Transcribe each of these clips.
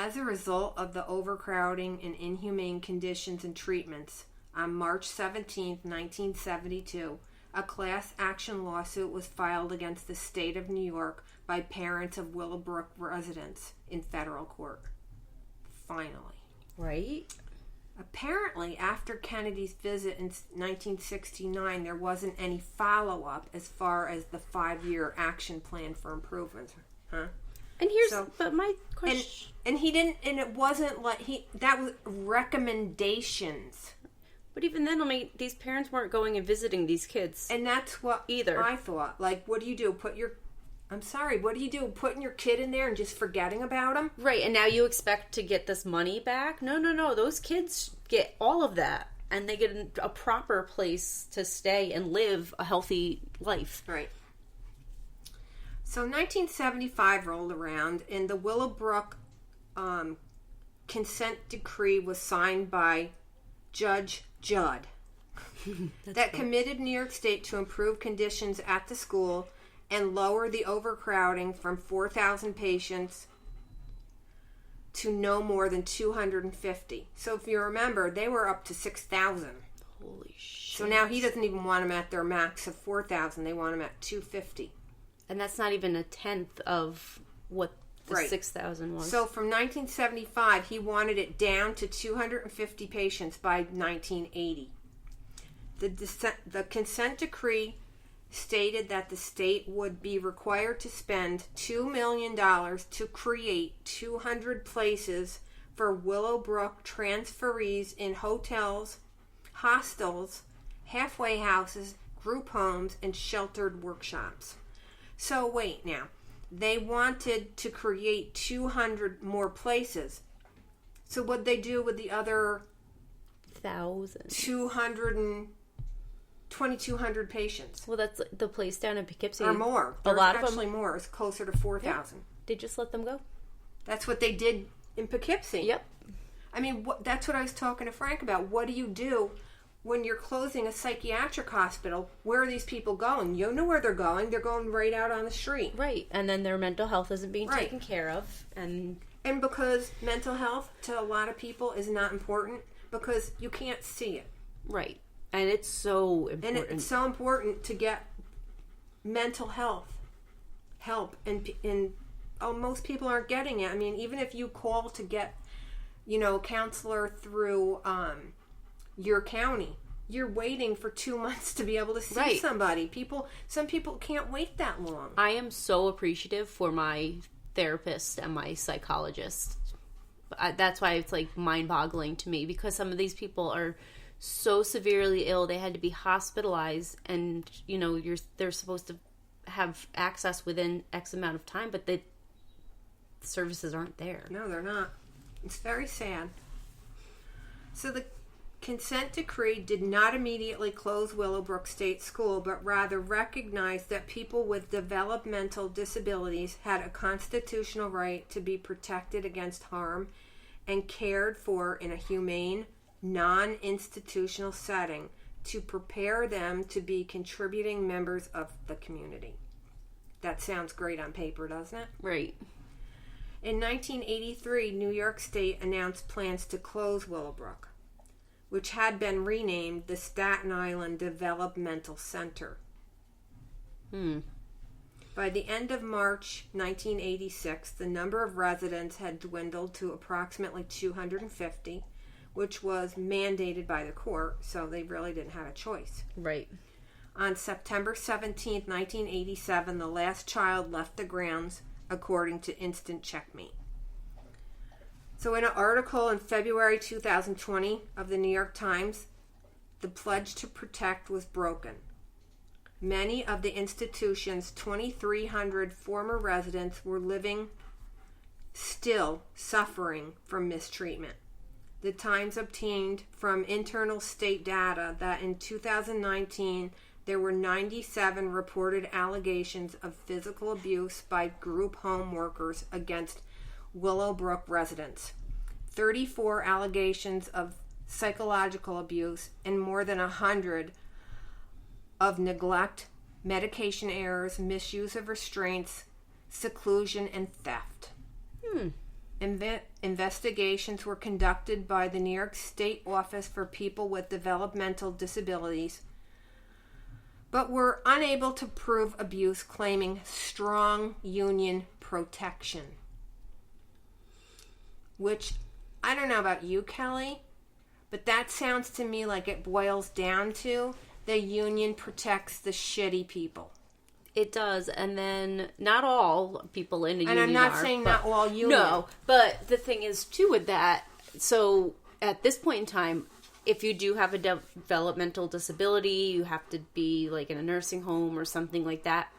As a result of the overcrowding and inhumane conditions and treatments, on March 17, 1972, a class action lawsuit was filed against the state of New York by parents of Willowbrook residents in federal court. Finally. Right? Apparently, after Kennedy's visit in 1969, there wasn't any follow-up as far as the 5-year action plan for improvements. Huh? And but my question... And he didn't, and it wasn't like, that was recommendations. But even then, I mean, these parents weren't going and visiting these kids. And that's what either. I thought. Like, what do you do? What do you do? Putting your kid in there and just forgetting about him? Right, and now you expect to get this money back? No. Those kids get all of that. And they get a proper place to stay and live a healthy life. Right. So 1975 rolled around, and the Willowbrook consent decree was signed by Judge Judd that committed New York State to improve conditions at the school and lower the overcrowding from 4,000 patients to no more than 250. So if you remember, they were up to 6,000. Holy shit. So now he doesn't even want them at their max of 4,000. They want them at 250. And that's not even a tenth of what the 6,000 was. So from 1975, he wanted it down to 250 patients by 1980. The consent decree stated that the state would be required to spend $2 million to create 200 places for Willowbrook transferees in hotels, hostels, halfway houses, group homes, and sheltered workshops. So wait now. They wanted to create 200 more places. So what'd they do with the other 2,200 patients? Well, that's the place down in Poughkeepsie. Or more. A lot actually of them. More. It's closer to 4,000. Yeah. They just let them go. That's what they did in Poughkeepsie. Yep. I mean, that's what I was talking to Frank about. What do you do when you're closing a psychiatric hospital? Where are these people going? You know where they're going. They're going right out on the street. Right. And then their mental health isn't being taken care of. And because mental health to a lot of people is not important because you can't see it. Right. And it's so important. And it's so important to get mental health help. And most people aren't getting it. I mean, even if you call to get, a counselor through your county, you're waiting for 2 months to be able to see somebody. Some people can't wait that long. I am so appreciative for my therapist and my psychologist. That's why it's like mind-boggling to me, because some of these people are so severely ill they had to be hospitalized, and they're supposed to have access within X amount of time, but the services aren't there. No, they're not. It's very sad. So the consent decree did not immediately close Willowbrook State School, but rather recognized that people with developmental disabilities had a constitutional right to be protected against harm and cared for in a humane, non-institutional setting to prepare them to be contributing members of the community. That sounds great on paper, doesn't it? Right. In 1983, New York State announced plans to close Willowbrook, which had been renamed the Staten Island Developmental Center. By the end of March 1986, the number of residents had dwindled to approximately 250, which was mandated by the court, so they really didn't have a choice. Right. On September 17, 1987, the last child left the grounds, according to Instant Checkmate. So in an article in February 2020 of the New York Times, the pledge to protect was broken. Many of the institution's 2,300 former residents were still suffering from mistreatment. The Times obtained from internal state data that in 2019 there were 97 reported allegations of physical abuse by group home workers against Willowbrook residents, 34 allegations of psychological abuse, and more than 100 of neglect, medication errors, misuse of restraints, seclusion, and theft. Investigations were conducted by the New York State Office for People with Developmental Disabilities, but were unable to prove abuse, claiming strong union protection. Which, I don't know about you, Kelly, but that sounds to me like it boils down to the union protects the shitty people. It does, and then not all people in a union are. And I'm not saying not all union. No, but the thing is, too, with that, so at this point in time, if you do have a developmental disability, you have to be like in a nursing home or something like that,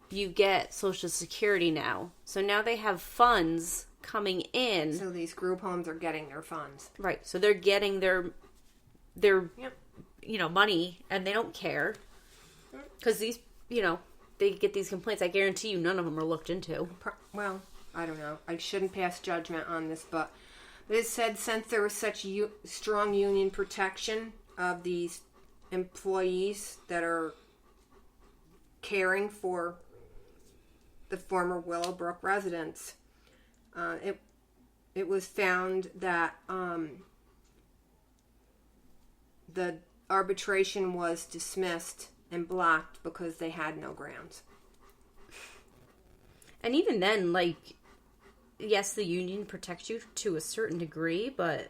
you get Social Security now. So now they have funds coming in. So these group homes are getting their funds. Right, so they're getting their Yep. money, and they don't care. Because these, they get these complaints. I guarantee you none of them are looked into. Well, I don't know. I shouldn't pass judgment on this, but it said since there was such strong union protection of these employees that are caring for the former Willowbrook residents, it was found that the arbitration was dismissed and blocked because they had no grounds. And even then, yes, the union protects you to a certain degree, but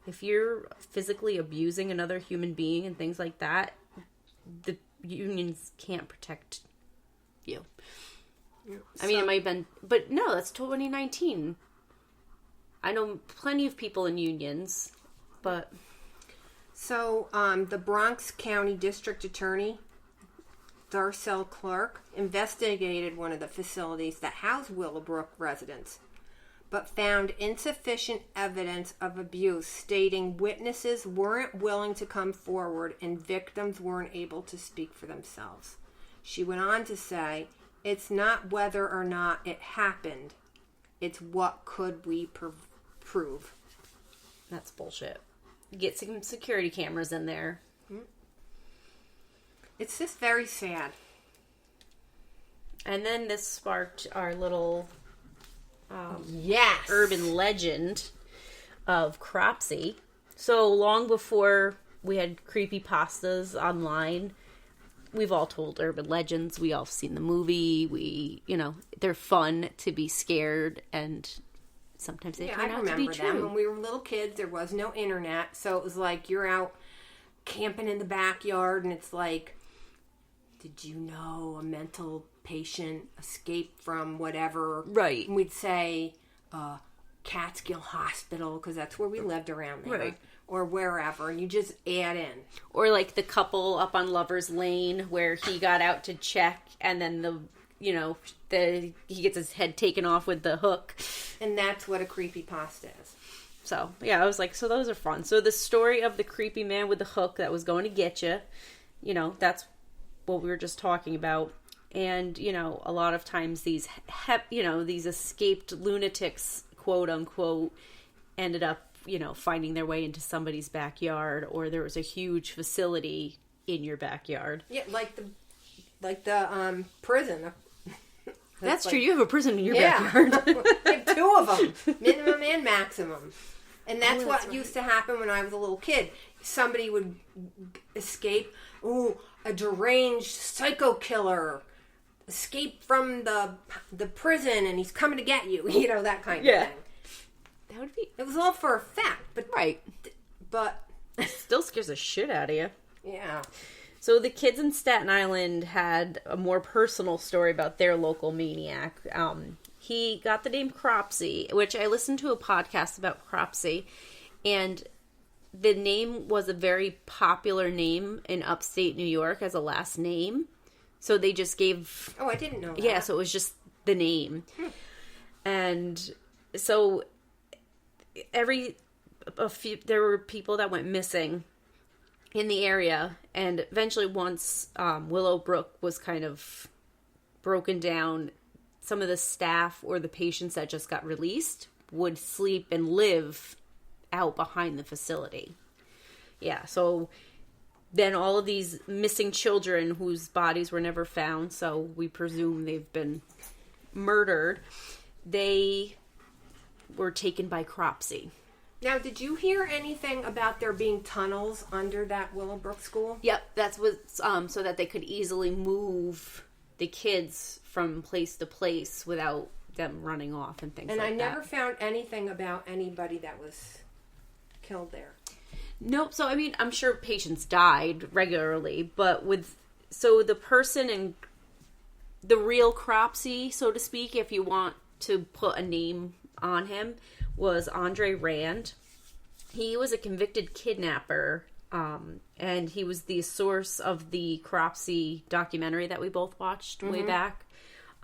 if you're physically abusing another human being and things like that, the unions can't protect you. Yeah, I mean, it might have been, but no, that's 2019. I know plenty of people in unions, but... So, the Bronx County District Attorney, Darcel Clark, investigated one of the facilities that housed Willowbrook residents, but found insufficient evidence of abuse, stating witnesses weren't willing to come forward and victims weren't able to speak for themselves. She went on to say, it's not whether or not it happened, it's what could we prove. That's bullshit. Get some security cameras in there. It's just very sad. And then this sparked our little yes, urban legend of Cropsey. So long before we had creepypastas online, we've all told urban legends. We all have seen the movie. They're fun to be scared, and sometimes they turn out to be true. When we were little kids, there was no internet, so it was like you're out camping in the backyard, and it's like, did you know a mental patient escaped from whatever? Right. And we'd say Catskill Hospital, because that's where we lived around there. Right. Or wherever, and you just add in. Or like the couple up on Lover's Lane where he got out to check, and then he gets his head taken off with the hook. And that's what a creepypasta is. So, yeah, I was like, so those are fun. So the story of the creepy man with the hook that was going to get you, that's what we were just talking about. And, a lot of times these escaped lunatics, quote unquote, ended up, finding their way into somebody's backyard, or there was a huge facility in your backyard. Yeah, like the prison. That's true. You have a prison in your backyard. You have two of them, minimum and maximum. And that's what used to happen when I was a little kid. Somebody would escape. Ooh, a deranged psycho killer escaped from the prison, and he's coming to get you. That kind of thing. That would be. It was all for effect, but right. But it still scares the shit out of you. Yeah. So the kids in Staten Island had a more personal story about their local maniac. He got the name Cropsey, which I listened to a podcast about Cropsey, and the name was a very popular name in upstate New York as a last name. So they just gave... Oh, I didn't know that. Yeah, so it was just the name. And so there were people that went missing in the area, and eventually once Willowbrook was kind of broken down, some of the staff or the patients that just got released would sleep and live out behind the facility. Yeah, so then all of these missing children whose bodies were never found, so we presume they've been murdered, they were taken by Cropsey. Now, did you hear anything about there being tunnels under that Willowbrook school? Yep, that's what, so that they could easily move the kids from place to place without them running off and things like that. And I never found anything about anybody that was killed there. Nope. So, I mean, I'm sure patients died regularly, but the person in the real Cropsey, so to speak, if you want to put a name on him, was Andre Rand. He was a convicted kidnapper, and he was the source of the Cropsey documentary that we both watched way back.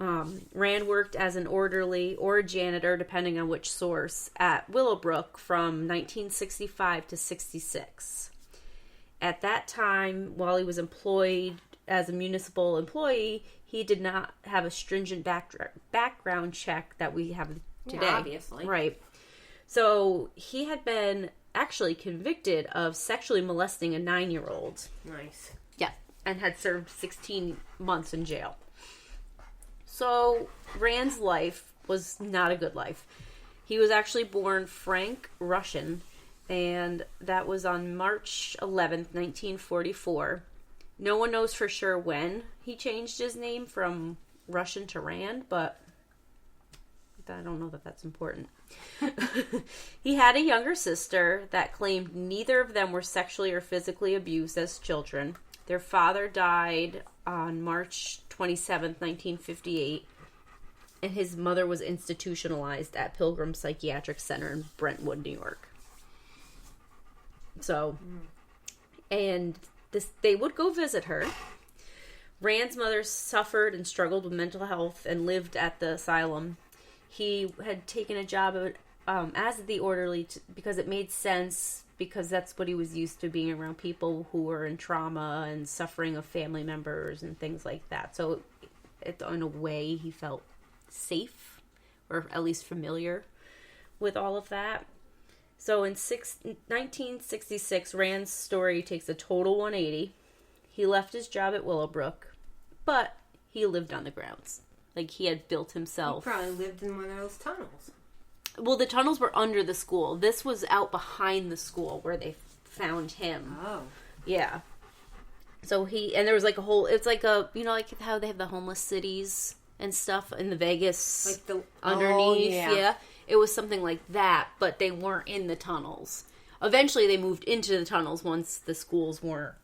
Rand worked as an orderly or a janitor, depending on which source, at Willowbrook from 1965 to 66. At that time, while he was employed as a municipal employee, he did not have a stringent background check that we have today. Yeah, obviously. Right. So he had been actually convicted of sexually molesting a 9-year-old. Nice. Yeah. And had served 16 months in jail. So Rand's life was not a good life. He was actually born Frank Russian, and that was on March 11th, 1944. No one knows for sure when he changed his name from Russian to Rand, but I don't know that that's important. He had a younger sister that claimed neither of them were sexually or physically abused as children. Their father died on March 27th, 1958, and his mother was institutionalized at Pilgrim Psychiatric Center in Brentwood, New York. So, and they would go visit her. Rand's mother suffered and struggled with mental health and lived at the asylum. He had taken a job as the orderly because it made sense, because that's what he was used to, being around people who were in trauma and suffering of family members and things like that. So in a way, he felt safe, or at least familiar with all of that. So in 1966, Rand's story takes a total 180. He left his job at Willowbrook, but he lived on the grounds. Like, he had built himself. He probably lived in one of those tunnels. Well, the tunnels were under the school. This was out behind the school where they found him. Oh. Yeah. So and there was like a whole, it's like like how they have the homeless cities and stuff in the Vegas, like the underneath. Oh, yeah. It was something like that, but they weren't in the tunnels. Eventually they moved into the tunnels once the schools weren't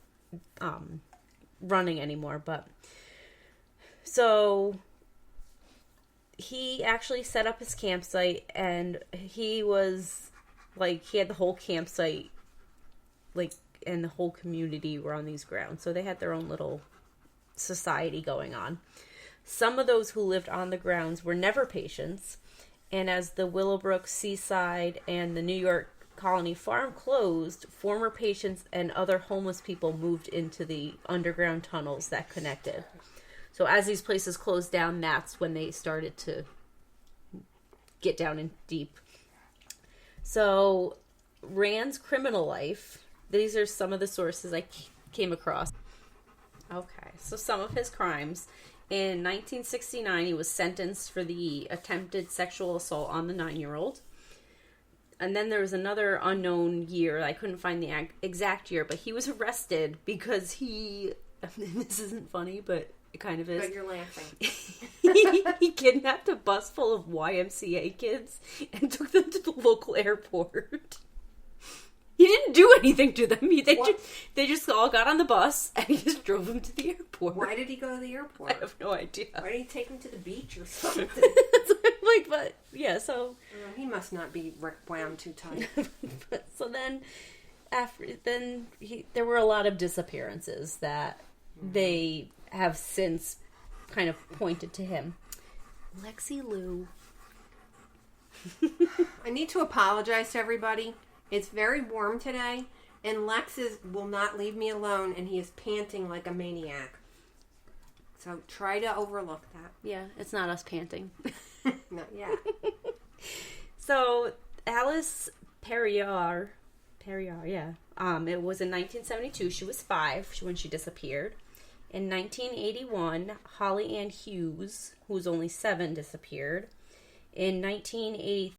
running anymore. But so he actually set up his campsite, and he was like, he had the whole campsite, like, and the whole community were on these grounds. So they had their own little society going on. Some of those who lived on the grounds were never patients, and as the Willowbrook, Seaside, and the New York Colony Farm closed, former patients and other homeless people moved into the underground tunnels that connected. So as these places closed down, that's when they started to get down in deep. So Rand's criminal life, these are some of the sources I came across. Okay, so some of his crimes. In 1969, he was sentenced for the attempted sexual assault on the 9-year-old. And then there was another unknown year. I couldn't find the exact year, but he was arrested because this isn't funny, but it kind of is. But you're laughing. He kidnapped a bus full of YMCA kids and took them to the local airport. He didn't do anything to them. They just all got on the bus and he just drove them to the airport. Why did he go to the airport? I have no idea. Why did he take them to the beach or something? But yeah, so he must not be wound too tight. So then, there were a lot of disappearances that they have since kind of pointed to him. Lexi Lou. I need to apologize to everybody. It's very warm today, and Lex will not leave me alone, and he is panting like a maniac. So try to overlook that. Yeah, it's not us panting. Not yet. So Alice Perrier, yeah. It was in 1972. She was 5 when she disappeared. In 1981, Holly Ann Hughes, who was only 7, disappeared. In 1983,